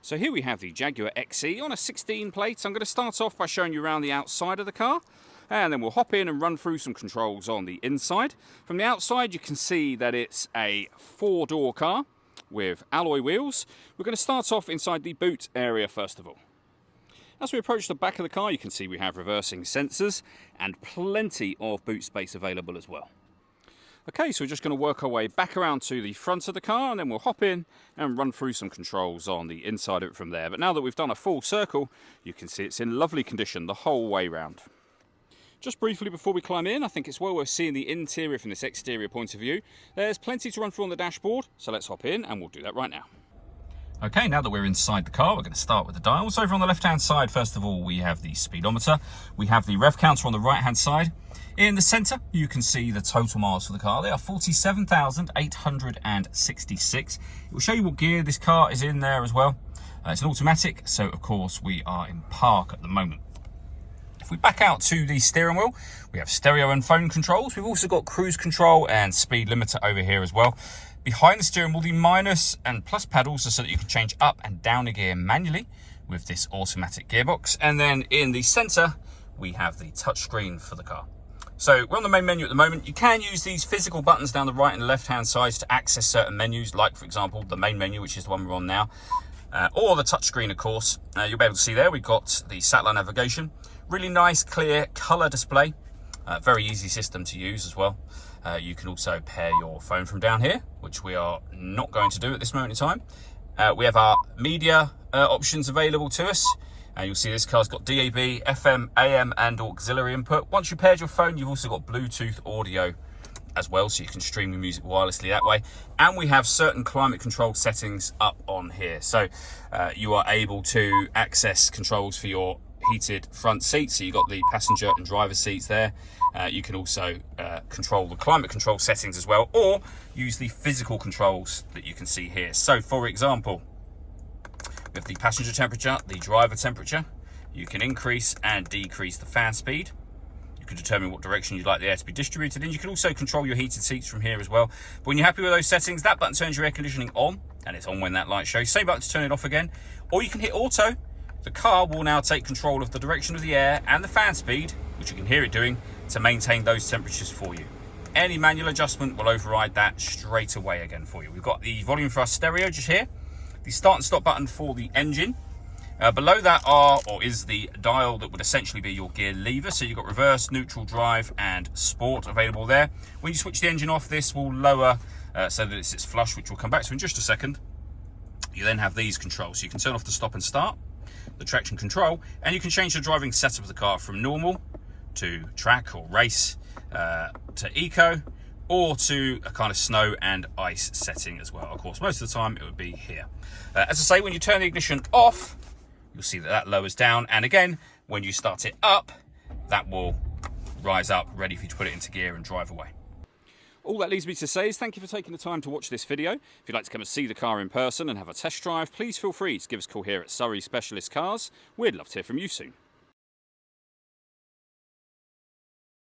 So here we have the Jaguar XE on a 16 plate. I'm going to start off by showing you around the outside of the car, and then we'll hop in and run through some controls on the inside. From the outside you can see that it's a 4-door car with alloy wheels. We're going to start off inside the boot area first of all. As we approach the back of the car you can see we have reversing sensors and plenty of boot space available as well. Okay, so we're just going to work our way back around to the front of the car, and then we'll hop in and run through some controls on the inside of it from there. But now that we've done a full circle, you can see it's in lovely condition the whole way round. Just briefly before we climb in, I think it's well worth seeing the interior from this exterior point of view. There's plenty to run through on the dashboard, so let's hop in and we'll do that right now. Okay, now that we're inside the car, we're going to start with the dials. Over on the left-hand side, first of all, we have the speedometer. We have the rev counter on the right-hand side. In the centre, you can see the total miles for the car. They are 47,866. It will show you what gear this car is in there as well. It's an automatic, so of course we are in park at the moment. If we back out to the steering wheel, we have stereo and phone controls. We've also got cruise control and speed limiter over here as well. Behind the steering wheel, the minus and plus pedals are so that you can change up and down a gear manually with this automatic gearbox. And then in the centre, we have the touchscreen for the car. So we're on the main menu at the moment. You can use these physical buttons down the right and left hand sides to access certain menus, like for example the main menu, which is the one we're on now, or the touchscreen of course. You'll be able to see there we've got the satellite navigation, really nice clear colour display, very easy system to use as well. You can also pair your phone from down here, which we are not going to do at this moment in time. We have our media options available to us. You'll see this car's got DAB, FM, AM and auxiliary input. Once you've paired your phone, you've also got Bluetooth audio as well, so you can stream your music wirelessly that way. And we have certain climate control settings up on here. So you are able to access controls for your heated front seats. So you've got the passenger and driver seats there. You can also control the climate control settings as well, or use the physical controls that you can see here. So for example, with the passenger temperature, the driver temperature, you can increase and decrease the fan speed. You can determine what direction you'd like the air to be distributed in. You can also control your heated seats from here as well. But when you're happy with those settings, that button turns your air conditioning on, and it's on when that light shows. Same button to turn it off again. Or you can hit auto. The car will now take control of the direction of the air and the fan speed, which you can hear it doing, to maintain those temperatures for you. Any manual adjustment will override that straight away again for you. We've got the volume for our stereo just here. The start and stop button for the engine. Below that is the dial that would essentially be your gear lever. So you've got reverse, neutral, drive and sport available there. When you switch the engine off, this will lower so that it sits flush, which we'll come back to in just a second. You then have these controls. So you can turn off the stop and start, the traction control, and you can change the driving setup of the car from normal to track or race to eco, or to a kind of snow and ice setting as well. Of course, most of the time it would be here. As I say, when you turn the ignition off, you'll see that that lowers down. And again, when you start it up, that will rise up, ready for you to put it into gear and drive away. All that leaves me to say is thank you for taking the time to watch this video. If you'd like to come and see the car in person and have a test drive, please feel free to give us a call here at Surrey Specialist Cars. We'd love to hear from you soon.